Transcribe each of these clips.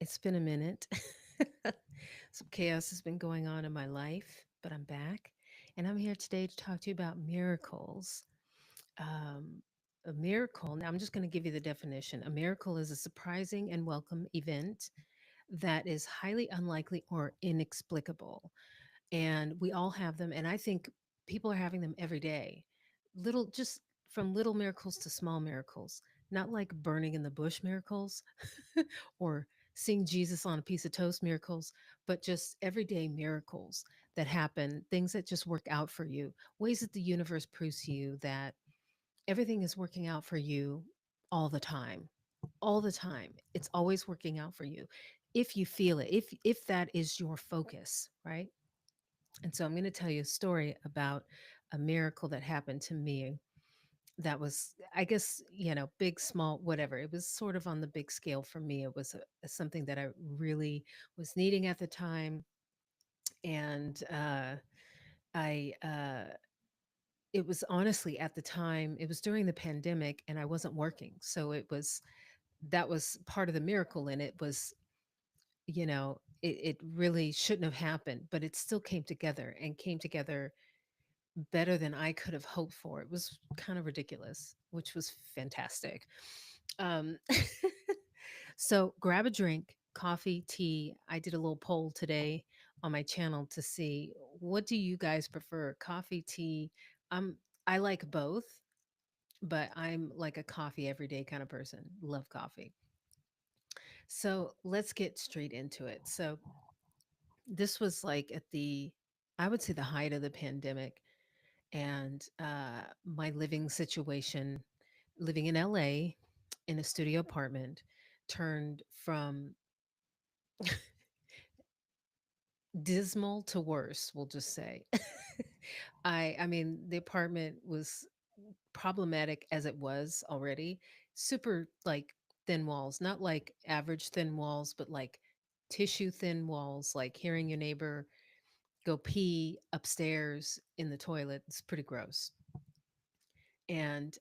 It's been a minute. Some chaos has been going on in my life, but I'm back. And I'm here today to talk to you about miracles. Um, a miracle, now I'm just going to give you the definition. A miracle is a surprising and welcome event that is highly unlikely or inexplicable. And we all have them. And I think people are having them every day. Just from little miracles to small miracles, not like burning in the bush miracles or seeing Jesus on a piece of toast miracles, but just everyday miracles that happen, things that just work out for you, ways that the universe proves to you that everything is working out for you all the time. All the time. It's always working out for you. If you feel it, if that is your focus, right? And so I'm going to tell you a story about a miracle that happened to me that was, I guess, big, small, whatever. It was sort of on the big scale for me. It was something that I really was needing at the time. And I, it was honestly at the time, it was during the pandemic and I wasn't working. So that was part of the miracle. And it was, it really shouldn't have happened, but it still came together and came together better than I could have hoped for. It was kind of ridiculous, which was fantastic. Um, so grab a drink, coffee, tea. I did a little poll today on my channel to see what do you guys prefer, coffee, tea. Um, I like both, but I'm like a coffee everyday kind of person. Love coffee. So let's get straight into it. So this was like at I would say the height of the pandemic and my living situation, living in LA in a studio apartment, turned from dismal to worse, we'll just say. I mean, the apartment was problematic as it was already. Super like thin walls, not like average thin walls, but like tissue thin walls, like hearing your neighbor go pee upstairs in the toilet. It's pretty gross. And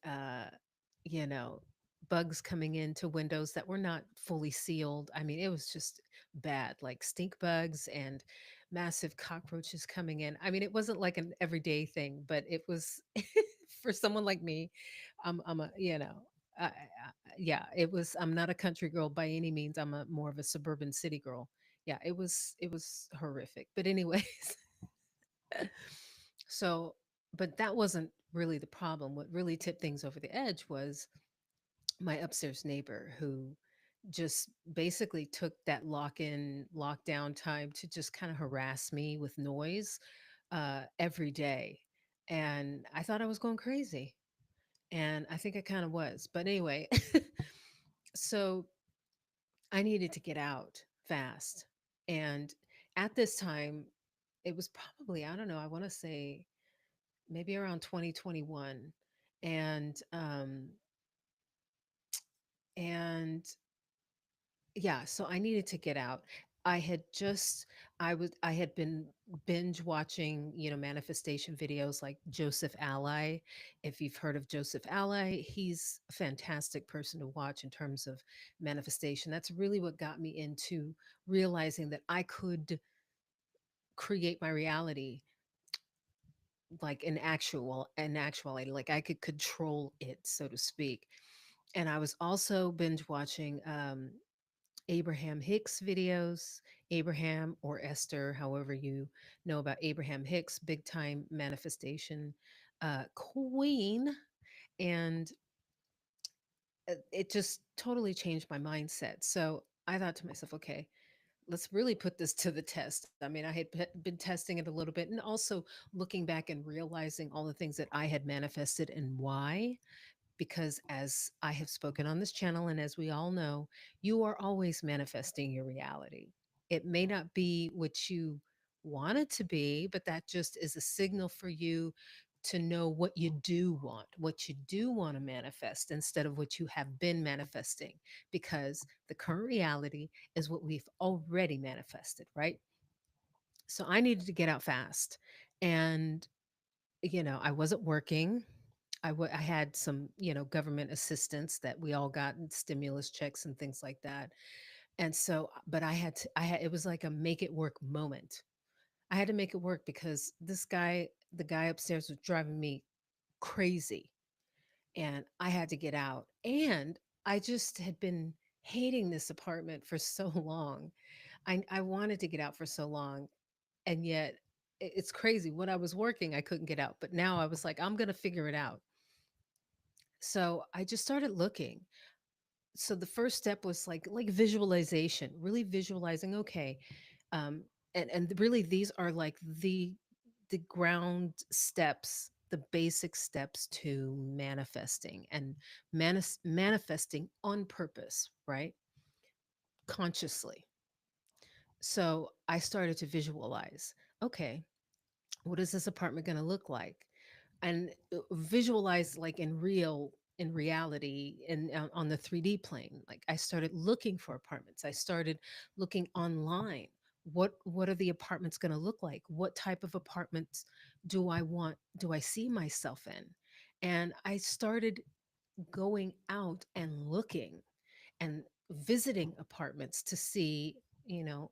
you know bugs coming into windows that were not fully sealed. I mean, it was just bad, like stink bugs and massive cockroaches coming in. I mean, it wasn't like an everyday thing, but it was for someone like me. I'm a yeah, it was. I'm not a country girl by any means. I'm a more of a suburban city girl. Yeah, it was horrific, but anyways. So, but that wasn't really the problem. What really tipped things over the edge was my upstairs neighbor who just basically took that lockdown time to just kind of harass me with noise every day. And I thought I was going crazy. And I think I kind of was. But anyway, so I needed to get out fast. And at this time, it was probably, I don't know, I want to say maybe around 2021. And and yeah, so I needed to get out. I had just I had been binge watching, manifestation videos like Joseph Ally. If you've heard of Joseph Ally, he's a fantastic person to watch in terms of manifestation. That's really what got me into realizing that I could create my reality like in actuality, like I could control it, so to speak. And I was also binge watching Abraham Hicks videos, Abraham or Esther, however you know about Abraham Hicks, big time manifestation queen. And it just totally changed my mindset. So I thought to myself, okay, let's really put this to the test. I mean, I had been testing it a little bit and also looking back and realizing all the things that I had manifested and why. Because as I have spoken on this channel, and as we all know, you are always manifesting your reality. It may not be what you want it to be, but that just is a signal for you to know what you do want to manifest instead of what you have been manifesting, because the current reality is what we've already manifested, right? So I needed to get out fast. And, I wasn't working. I had some, government assistance that we all got, and stimulus checks and things like that. And so, but it was like a make it work moment. I had to make it work because the guy upstairs was driving me crazy and I had to get out. And I just had been hating this apartment for so long. I wanted to get out for so long. And yet it's crazy. When I was working, I couldn't get out. But now I was like, I'm going to figure it out. So I just started looking. So the first step was like visualization, really visualizing, okay. Um, and really these are like the ground steps, the basic steps to manifesting and manifesting on purpose, right? Consciously. So I started to visualize, okay, what is this apartment going to look like? And visualize like in reality and on the 3D plane. Like I started looking for apartments. I started looking online. What are the apartments going to look like? What type of apartments do I see myself in? And I started going out and looking and visiting apartments to see,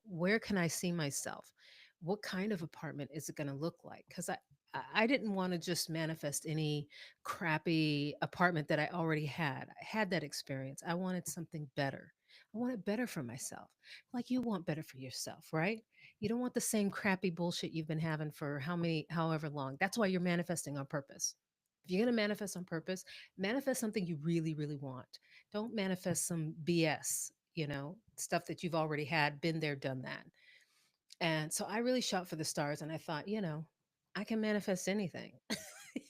where can I see myself? What kind of apartment is it going to look like? Because I didn't want to just manifest any crappy apartment that I already had. I had that experience. I wanted something better. I wanted better for myself. Like you want better for yourself, right? You don't want the same crappy bullshit you've been having for however long. That's why you're manifesting on purpose. If you're going to manifest on purpose, manifest something you really, really want. Don't manifest some BS, stuff that you've already had, been there, done that. And so I really shot for the stars and I thought, I can manifest anything.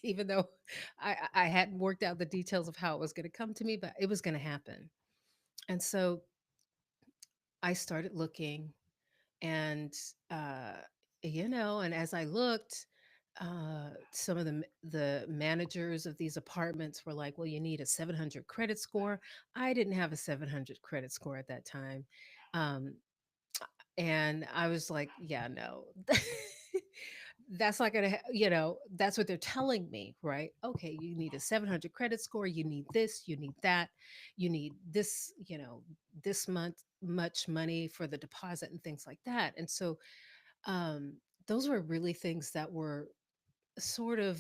Even though I hadn't worked out the details of how it was going to come to me, but it was going to happen. And so I started looking and, uh, and as I looked, some of the managers of these apartments were like, "Well, you need a 700 credit score." I didn't have a 700 credit score at that time, um, and I was like, "Yeah, no, that's not gonna, that's what they're telling me, right? Okay, you need a 700 credit score. You need this. You need that. You need this. This month much money for the deposit and things like that." And so um, those were really things that were sort of,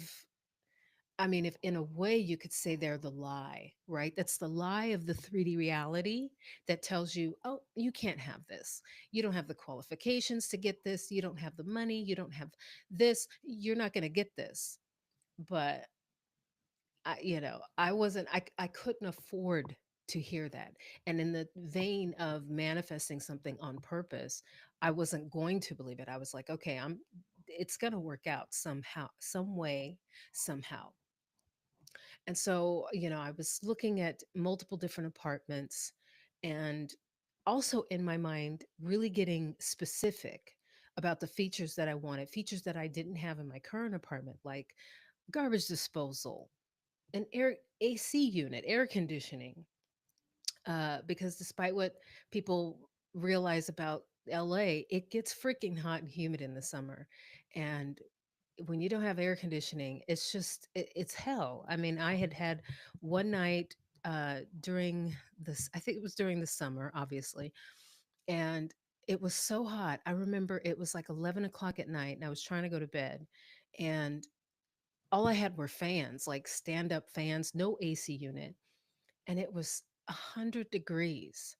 I mean, if in a way you could say they're the lie, right? That's the lie of the 3D reality that tells you, oh, you can't have this. You don't have the qualifications to get this. You don't have the money. You don't have this. You're not going to get this. But I wasn't, I couldn't afford to hear that. And in the vein of manifesting something on purpose, I wasn't going to believe it. I was like, okay, it's going to work out somehow, some way, somehow. And so, I was looking at multiple different apartments and also in my mind, really getting specific about the features that I wanted, features that I didn't have in my current apartment, like garbage disposal, an air AC unit, air conditioning. Because despite what people realize about LA, it gets freaking hot and humid in the summer. And when you don't have air conditioning, it's hell. I mean, I had had one night during this, I think it was during the summer, obviously, and it was so hot. I remember it was like 11 o'clock at night and I was trying to go to bed. And all I had were fans, like stand up fans, no AC unit. And it was 100 degrees.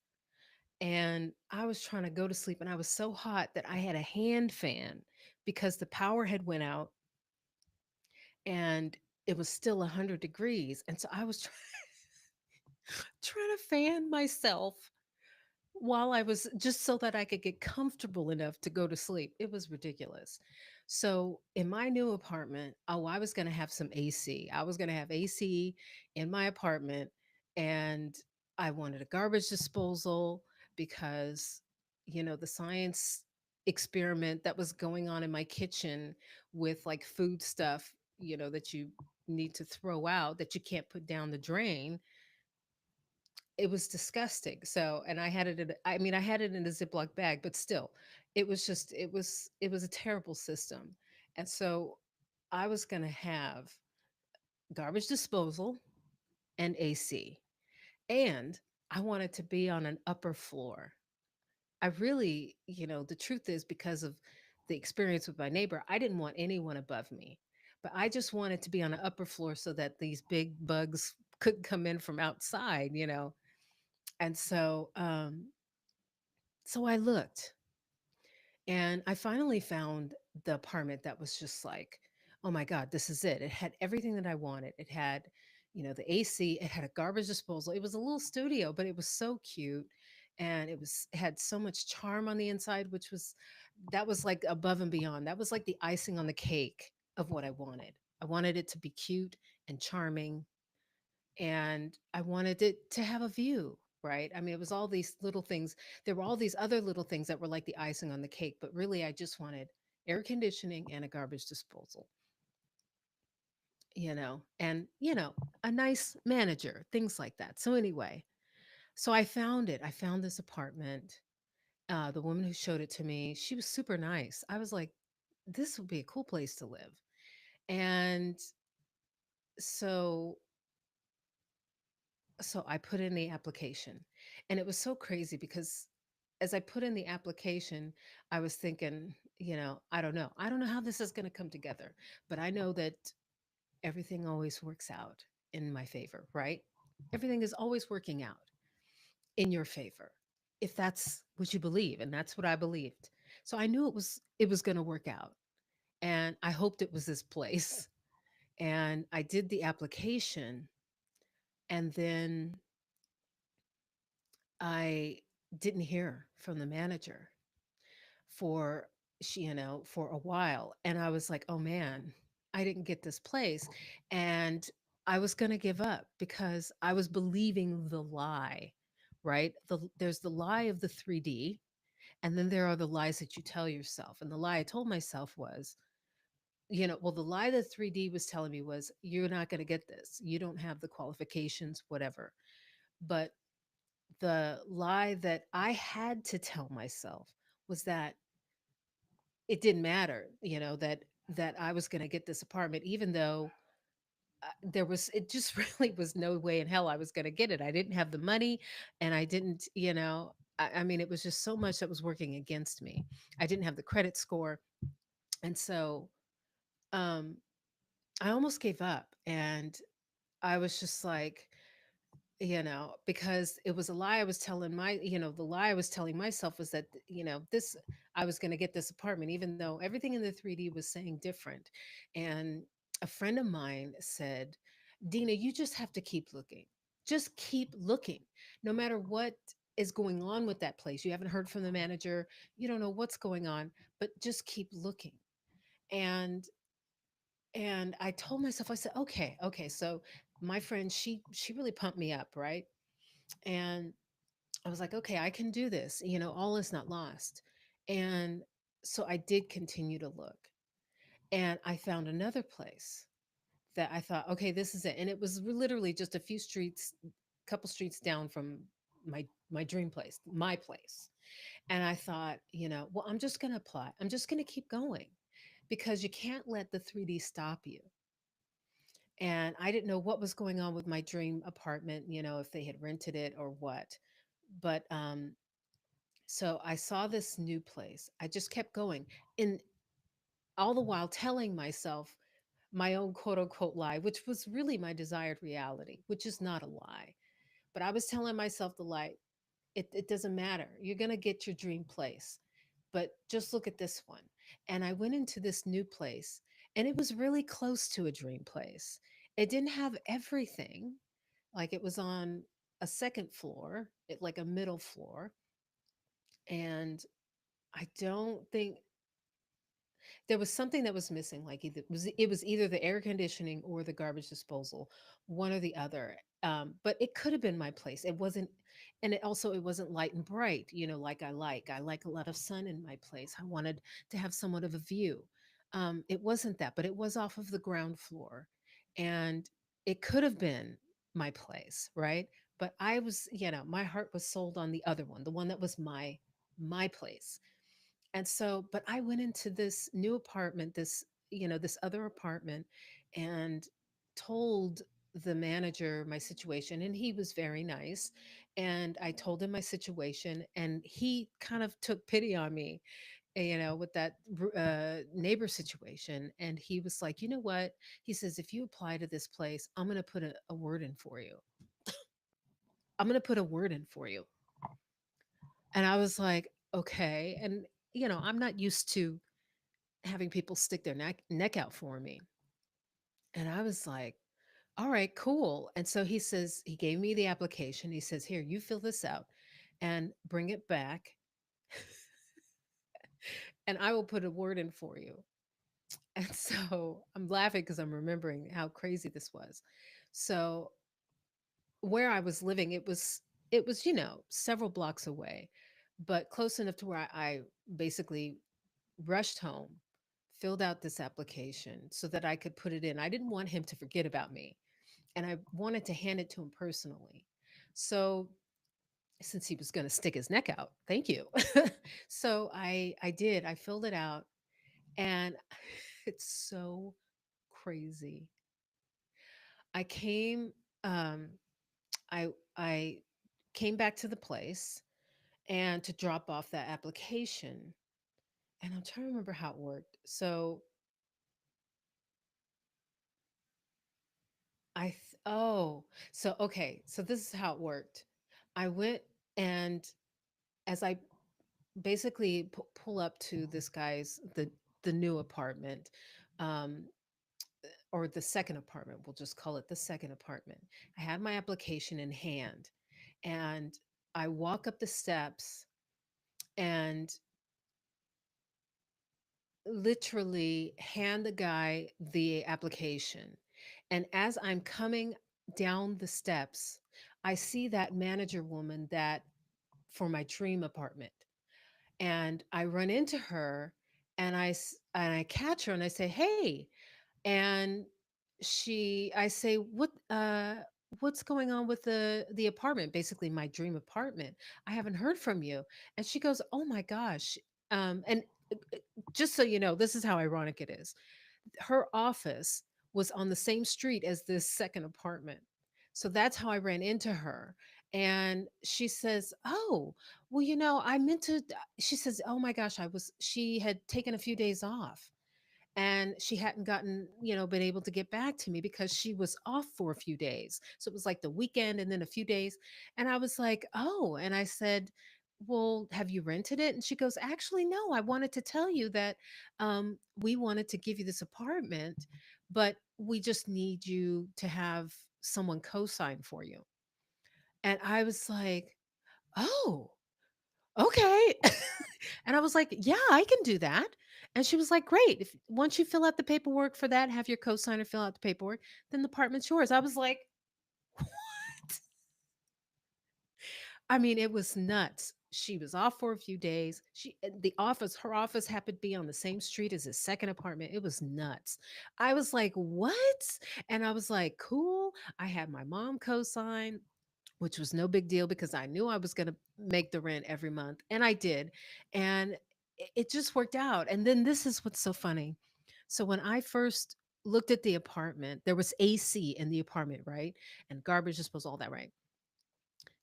And I was trying to go to sleep and I was so hot that I had a hand fan because the power had went out and it was still 100 degrees. And so I was trying to fan myself while I was just so that I could get comfortable enough to go to sleep. It was ridiculous. So in my new apartment, oh, I was going to have some AC. I was going to have AC in my apartment and I wanted a garbage disposal because, the science experiment that was going on in my kitchen with like food stuff, that you need to throw out that you can't put down the drain, it was disgusting. So, and I had it in, I mean, I had it in a Ziploc bag, but still, it was a terrible system. And so I was going to have garbage disposal and AC. And I wanted to be on an upper floor. I really, the truth is because of the experience with my neighbor, I didn't want anyone above me. But I just wanted to be on the upper floor so that these big bugs couldn't come in from outside. And so I looked and I finally found the apartment that was just like, oh my God, this is it. It had everything that I wanted. It had, the AC, it had a garbage disposal. It was a little studio, but it was so cute. And it had so much charm on the inside, that was like above and beyond. That was like the icing on the cake of what I wanted. I wanted it to be cute and charming, and I wanted it to have a view, right? I mean, it was all these little things. There were all these other little things that were like the icing on the cake, but really I just wanted air conditioning and a garbage disposal, and a nice manager, things like that. So anyway, so I found it. I found this apartment. The woman who showed it to me, she was super nice. I was like, this would be a cool place to live. And so so I put in the application, and it was so crazy because as I put in the application, I was thinking, I don't know. I don't know how this is going to come together, but I know that everything always works out in my favor, right? Everything is always working out in your favor, if that's what you believe, and that's what I believed. So I knew it was going to work out, and I hoped it was this place. And I did the application, and then I didn't hear from the manager for for a while, and I was like, "Oh man, I didn't get this place." And I was going to give up because I was believing the lie, right? There's the lie of the 3D, and then there are the lies that you tell yourself. And the lie I told myself was, well, the lie that 3D was telling me was, you're not going to get this. You don't have the qualifications, whatever. But the lie that I had to tell myself was that it didn't matter, that I was going to get this apartment, even though it just really was no way in hell I was going to get it. I didn't have the money, and I didn't, I mean, it was just so much that was working against me. I didn't have the credit score. And so um, I almost gave up, and I was just like, because it was a lie I was telling the lie I was telling myself was that, I was going to get this apartment, even though everything in the 3D was saying different. And a friend of mine said, Dina, you just have to keep looking. Just keep looking. No matter what is going on with that place, you haven't heard from the manager, you don't know what's going on, but just keep looking. And I told myself, I said, okay, okay. So my friend, she really pumped me up, right? And I was like, okay, I can do this. All is not lost. And so I did continue to look, and I found another place that I thought, okay, this is it. And it was literally just a few streets, couple streets down from my dream place, my place. And I thought, well, I'm just going to apply. I'm just going to keep going, because you can't let the 3D stop you. And I didn't know what was going on with my dream apartment, if they had rented it or what. But so I saw this new place. I just kept going. And all the while telling myself my own quote unquote lie, which was really my desired reality, which is not a lie. But I was telling myself the lie, it doesn't matter. You're going to get your dream place. But just look at this one. And I went into this new place, and it was really close to a dream place. It didn't have everything. Like, it was on a second floor, like a middle floor. And I don't think there was something that was missing. Like, it was either the air conditioning or the garbage disposal, one or the other. But it could have been my place. It wasn't, and it wasn't light and bright, like I like a lot of sun in my place. I wanted to have somewhat of a view. It wasn't that, but it was off of the ground floor, and it could have been my place, right? But I was, my heart was sold on the other one, the one that was my place. And so, but I went into this new apartment, this other apartment, and told the manager my situation, and he was very nice. And I told him my situation, and he kind of took pity on me, with that neighbor situation. And he was like, you know what? He says, if you apply to this place, I'm going to put a word in for you. I'm going to put a word in for you. And I was like, okay. And, I'm not used to having people stick their neck out for me. And I was like, all right, cool. And so he says, he gave me the application. He says, here, you fill this out and bring it back, and I will put a word in for you. And so I'm laughing because I'm remembering how crazy this was. So where I was living, it was, several blocks away, but close enough to where I basically rushed home, filled out this application so that I could put it in. I didn't want him to forget about me, and I wanted to hand it to him personally. So since he was going to stick his neck out, thank you. So I did. I filled it out, and it's so crazy. I came um I I came back to the place and to drop off that application. And I'm trying to remember how it worked. So oh, so okay, so this is how it worked. I went, and as I basically pull up to this guy's the new apartment, um or the second apartment, we'll just call it the second apartment. I had my application in hand, and I walk up the steps and literally hand the guy the application. And as I'm coming down the steps, I see that manager woman that for my dream apartment. And I run into her, and I catch her and I say, "Hey." And I say, what's going on with the apartment, basically my dream apartment? I haven't heard from you. And she goes, "Oh my gosh." And just so you know, this is how ironic it is. Her office was on the same street as this second apartment. So that's how I ran into her. And she says, "Oh, well, I meant to." She says, "Oh my gosh, she had taken a few days off, and she hadn't been able to get back to me because she was off for a few days. So it was like the weekend and then a few days." And I was like, "Oh." And I said, "Well, have you rented it?" And she goes, "Actually, no. I wanted to tell you that we wanted to give you this apartment, but we just need you to have someone co-sign for you." And I was like, "Oh, okay." And I was like, "Yeah, I can do that." And she was like, "Great. If once you fill out the paperwork for that, have your co-signer fill out the paperwork, then the apartment's yours." I was like, "What?" I mean, it was nuts. She was off for a few days. Her office happened to be on the same street as his second apartment. It was nuts. I was like, "What?" And I was like, "Cool." I had my mom co-sign, which was no big deal because I knew I was going to make the rent every month. And I did. And it just worked out. And then this is what's so funny. So when I first looked at the apartment, there was AC in the apartment, right? And garbage disposal, all that, right?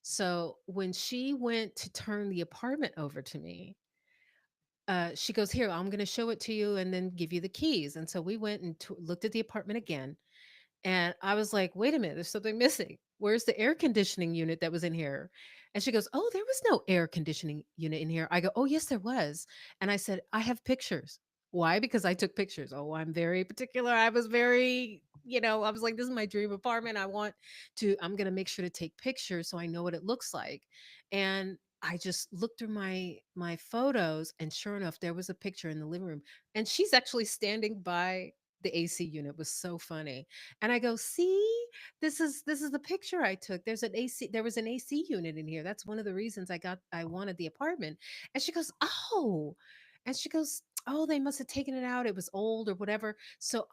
So when she went to turn the apartment over to me, she goes, "Here, I'm going to show it to you and then give you the keys." And so we went and looked at the apartment again. And I was like, "Wait a minute, there's something missing. Where's the air conditioning unit that was in here?" And she goes, "Oh, there was no air conditioning unit in here." I go, "Oh, yes, there was." And I said, "I have pictures." Why? Because I took pictures. Oh, I'm very particular. I was very, I was like, "This is my dream apartment. I'm going to make sure to take pictures so I know what it looks like." And I just looked through my photos, and sure enough, there was a picture in the living room. And she's actually standing by the AC unit. It was so funny. And I go, "See, this is the picture I took. There was an AC unit in here. That's one of the reasons I wanted the apartment." And she goes, "Oh." And she goes, "Oh, they must have taken it out. It was old or whatever." So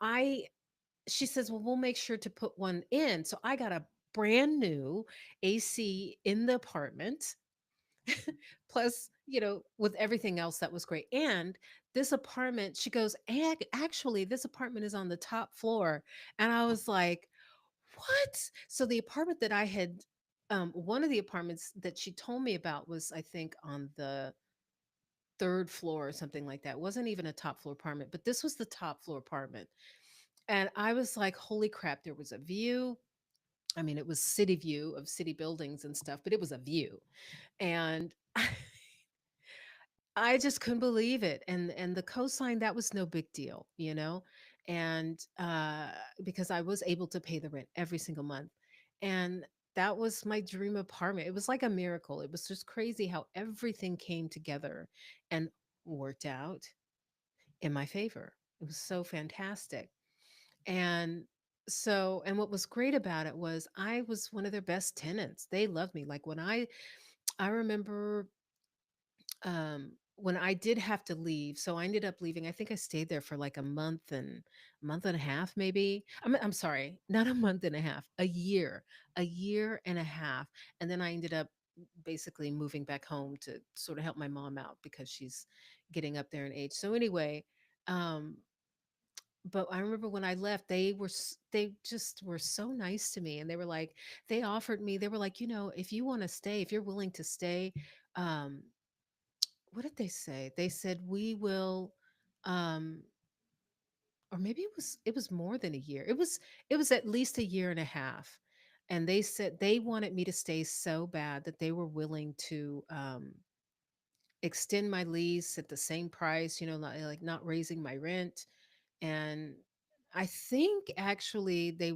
she says, "Well, we'll make sure to put one in." So I got a brand new AC in the apartment. Plus, with everything else that was great. And this apartment, she goes, Actually, this apartment is on the top floor." And I was like, "What?" So the apartment that I had One of the apartments that she told me about was, I think, on the third floor or something like that. It wasn't even a top floor apartment, but this was the top floor apartment. And I was like, holy crap, there was a view. I mean, it was city view of city buildings and stuff, but it was a view. And I just couldn't believe it. And the cosign, that was no big deal, you know? And because I was able to pay the rent every single month. And that was my dream apartment. It was like a miracle. It was just crazy how everything came together and worked out in my favor. It was so fantastic. And and what was great about it was I was one of their best tenants. They loved me. Like I remember when I did have to leave, so I ended up leaving. I think I stayed there for like a month and a half, maybe. I'm sorry, not a month and a half, a year and a half, and then I ended up basically moving back home to sort of help my mom out because she's getting up there in age. So anyway, um, but I remember when I left, they just were so nice to me, and they were like, they offered me, they were like, if you want to stay, if you're willing to stay. um what did they say? They said we will, um or maybe it was more than a year. It was at least a year and a half. And they said they wanted me to stay so bad that they were willing to extend my lease at the same price, not raising my rent. And I think actually they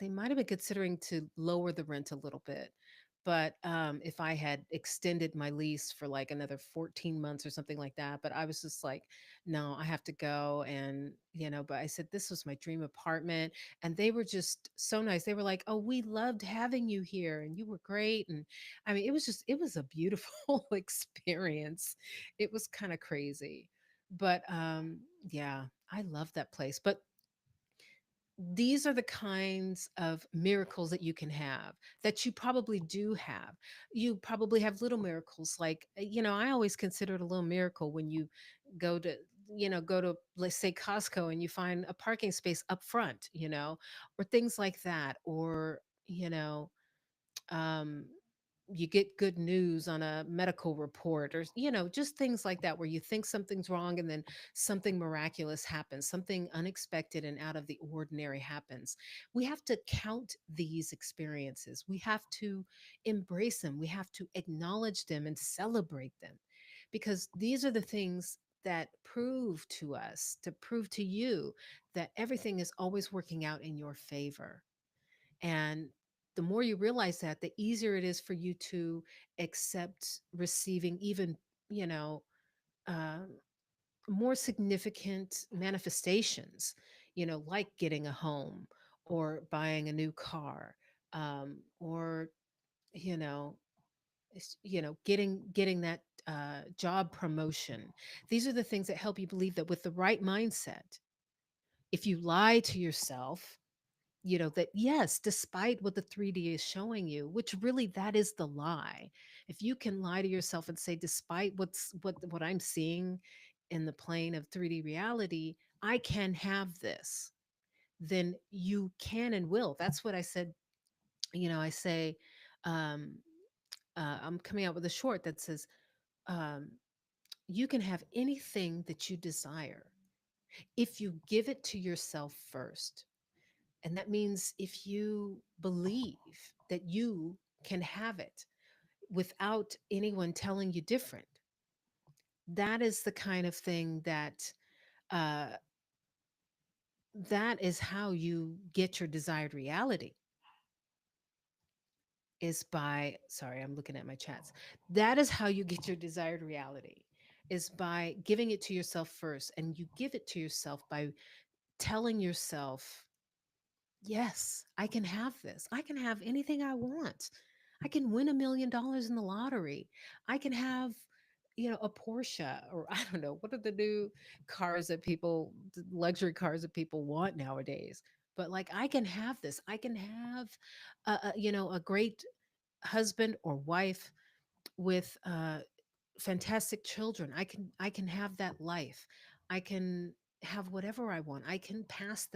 might have been considering to lower the rent a little bit. But if I had extended my lease for like another 14 months or something like that. But I was just like, no, I have to go. And, but I said, this was my dream apartment. And they were just so nice. They were like, oh, we loved having you here and you were great. And I mean, it was a beautiful experience. It was kind of crazy. But yeah, I love that place. But these are the kinds of miracles that you can have, that you probably do have. You probably have little miracles like, I always consider it a little miracle when you go to go to, let's say, Costco, and you find a parking space up front, or things like that. Or you know um, you get good news on a medical report, or just things like that, where you think something's wrong and then something miraculous happens, something unexpected and out of the ordinary happens. We have to count these experiences, we have to embrace them, we have to acknowledge them and celebrate them, because these are the things that prove to you that everything is always working out in your favor. And the more you realize that, the easier it is for you to accept receiving even, you know, uh, more significant manifestations, like getting a home or buying a new car, or, you know, getting that job promotion. These are the things that help you believe that with the right mindset, if you lie to yourself, that yes, despite what the 3D is showing you, which really that is the lie. If you can lie to yourself and say, despite what I'm seeing in the plane of 3D reality, I can have this, then you can and will. That's what I said. I say, um, I'm coming out with a short that says, um, you can have anything that you desire if you give it to yourself first. And that means if you believe that you can have it without anyone telling you different, that is the kind of thing uh, that is how you get your desired reality, is by, sorry, I'm looking at my chats. That is how you get your desired reality, is by giving it to yourself first. And you give it to yourself by telling yourself, yes, I can have this. I can have anything I want. I can win $1 million in the lottery. I can have, a Porsche, or I don't know, what are the new cars that luxury cars that people want nowadays? But like, I can have this. I can have, a great husband or wife with fantastic children. I can have that life. I can. have whatever I want. I can pass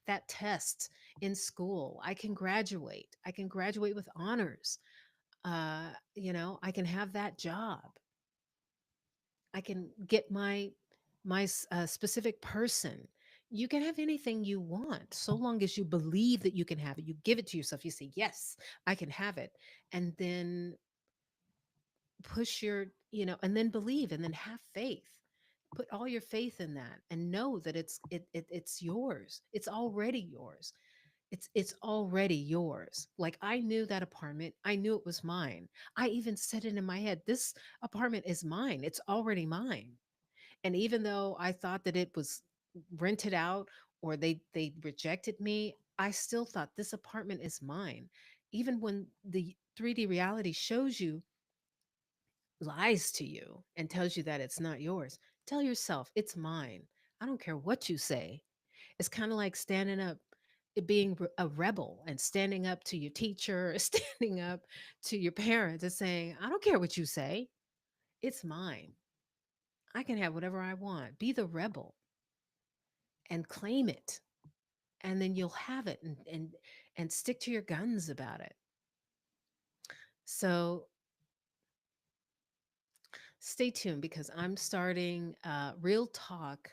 that test in school. I can graduate. I can graduate with honors. I can have that job. I can get my specific person. You can have anything you want so long as you believe that you can have it. You give it to yourself. You say, "Yes, I can have it." And then and then believe and then have faith. Put all your faith in that and know that it's yours. It's already yours. It's already yours. Like I knew that apartment. I knew it was mine. I even said it in my head, this apartment is mine. It's already mine. And even though I thought that it was rented out or they rejected me, I still thought this apartment is mine. Even when the 3D reality shows you, lies to you and tells you that it's not yours, tell yourself it's mine. I don't care what you say. It's kind of like standing up, being a rebel and standing up to your teacher, standing up to your parents and saying, I don't care what you say. It's mine. I can have whatever I want. Be the rebel and claim it. And then you'll have it and stick to your guns about it. So stay tuned because I'm starting real talk,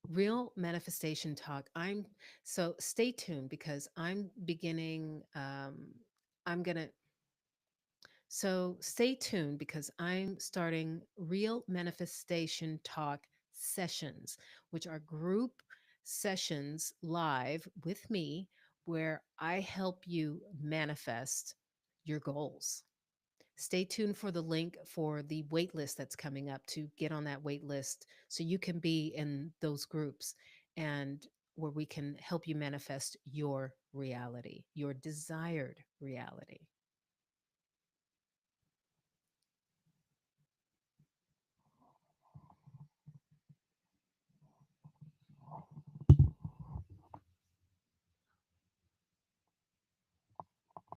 real manifestation talk. So stay tuned because I'm beginning. I'm gonna So stay tuned because I'm starting real manifestation talk sessions, which are group sessions live with me where I help you manifest your goals. Stay tuned for the link for the wait list that's coming up to get on that wait list so you can be in those groups and where we can help you manifest your reality, your desired reality.